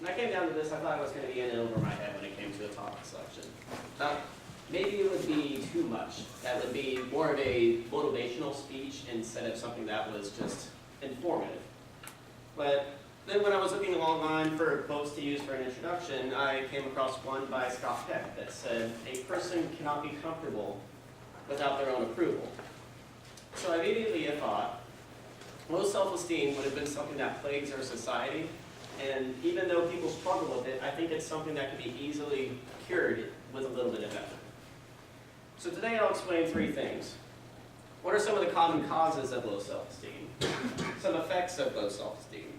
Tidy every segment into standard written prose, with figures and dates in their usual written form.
I came down to this, I thought it was going to be in and over my head when it came to a topic selection. Maybe it would be too much. That would be more of a motivational speech instead of something that was just informative. But then when I was looking online for quotes to use for an introduction, I came across one by Scott Peck that said, "A person cannot be comfortable without their own approval." So I immediately thought, low self-esteem would have been something that plagues our society, and even though people struggle with it, I think it's something that can be easily cured with a little bit of effort. So today I'll explain three things. What are some of the common causes of low self-esteem? Some effects of low self-esteem,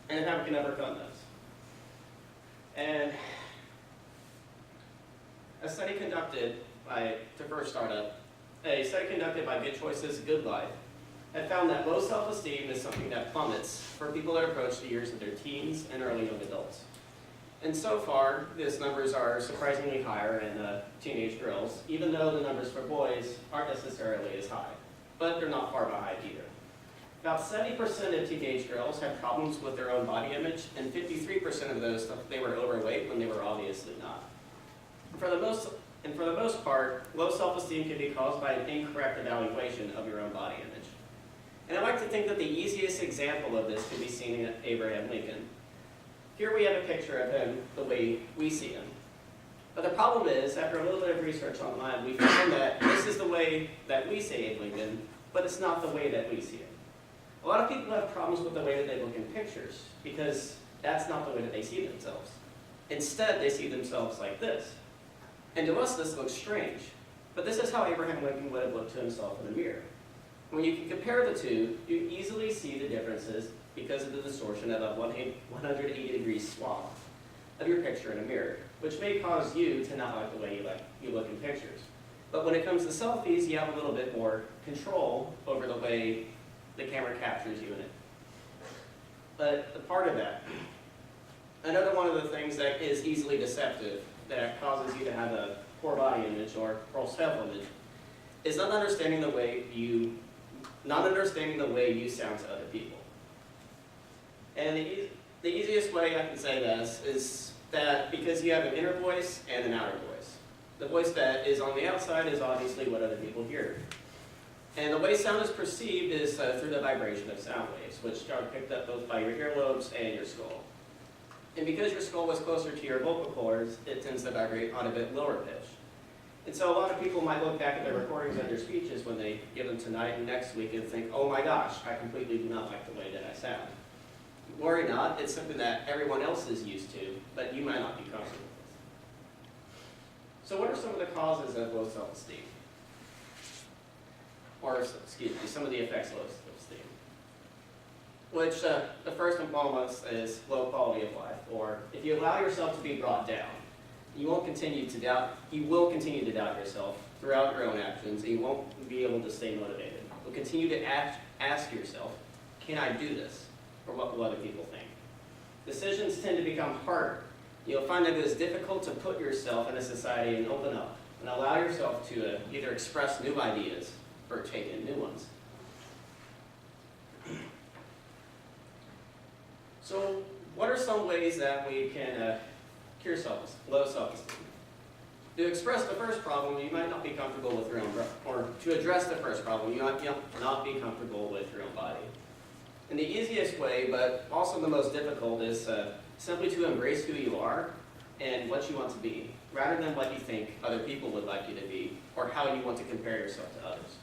and how we can overcome those. And a study conducted by Good Choices, Good Life, had found that low self-esteem is something that plummets for people that approach the years of their teens and early young adults. And so far, these numbers are surprisingly higher in teenage girls, even though the numbers for boys aren't necessarily as high. But they're not far behind either. About 70% of teenage girls have problems with their own body image, and 53% of those thought they were overweight when they were obviously not. For the most part, low self-esteem can be caused by an incorrect evaluation of your own body image. And I like to think that the easiest example of this can be seen in Abraham Lincoln. Here we have a picture of him the way we see him. But the problem is, after a little bit of research online, we found that this is the way that we see Abe Lincoln, but it's not the way that we see him. A lot of people have problems with the way that they look in pictures, because that's not the way that they see themselves. Instead, they see themselves like this. And to us, this looks strange. But this is how Abraham Lincoln would have looked to himself in the mirror. When you can compare the two, you easily see the differences because of the distortion of a 180-degree swath of your picture in a mirror, which may cause you to not like the way you look in pictures. But when it comes to selfies, you have a little bit more control over the way the camera captures you in it. But the part of that, another one of the things that is easily deceptive, that causes you to have a poor body image or poor self-image, is not understanding the way you sound to other people. And the easiest way I can say this is that because you have an inner voice and an outer voice. The voice that is on the outside is obviously what other people hear. And the way sound is perceived is through the vibration of sound waves, which are picked up both by your earlobes and your skull. And because your skull is closer to your vocal cords, it tends to vibrate on a bit lower pitch. And so a lot of people might look back at their recordings of their speeches when they give them tonight and next week and think, oh my gosh, I completely do not like the way that I sound. Worry not, it's something that everyone else is used to, but you might not be comfortable with. So what are some of the causes of low self-esteem? Or, excuse me, some of the effects of low self-esteem. Which, the first and foremost is low quality of life, or if you allow yourself to be brought down, you will continue to doubt yourself throughout your own actions, and you won't be able to stay motivated. You'll continue to ask yourself, can I do this? Or what will other people think? Decisions tend to become harder. You'll find that it is difficult to put yourself in a society and open up, and allow yourself to either express new ideas or take in new ones. So, what are some ways that we can cure low self-esteem? To express the first problem, you might not be comfortable with your own, or to address the first problem, you might not be comfortable with your own body. And the easiest way, but also the most difficult, is simply to embrace who you are and what you want to be, rather than what you think other people would like you to be, or how you want to compare yourself to others.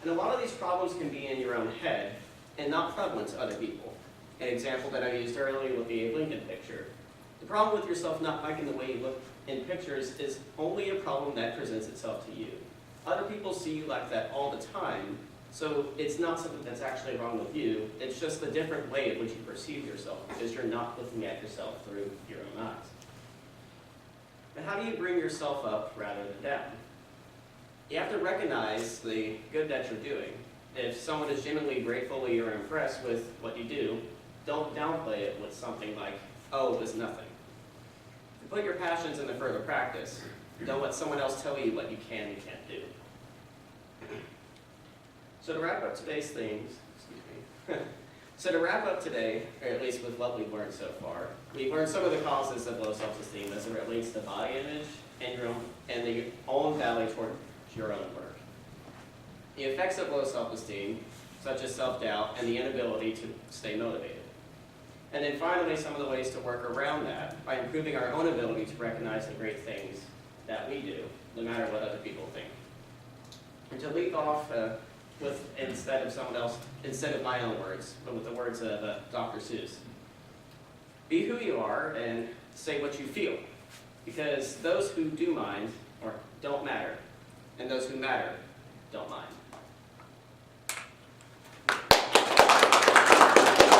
And a lot of these problems can be in your own head and not prevalent to other people. An example that I used earlier with the Abe Lincoln picture. The problem with yourself not liking the way you look in pictures is only a problem that presents itself to you. Other people see you like that all the time, so it's not something that's actually wrong with you. It's just a different way in which you perceive yourself, because you're not looking at yourself through your own eyes. And how do you bring yourself up rather than down? You have to recognize the good that you're doing. If someone is genuinely grateful or impressed with what you do, don't downplay it with something like, oh, it was nothing. To put your passions into further practice, don't let someone else tell you what you can and can't do. So to wrap up today's themes, So to wrap up today, or at least with what we've learned so far, we've learned some of the causes of low self-esteem as it relates to body image and the own value toward your own work. The effects of low self-esteem, such as self-doubt and the inability to stay motivated. And then finally, some of the ways to work around that by improving our own ability to recognize the great things that we do, no matter what other people think. And to leave off with, instead of my own words, but with the words of Dr. Seuss. Be who you are and say what you feel, because those who do mind or don't matter, and those who matter don't mind.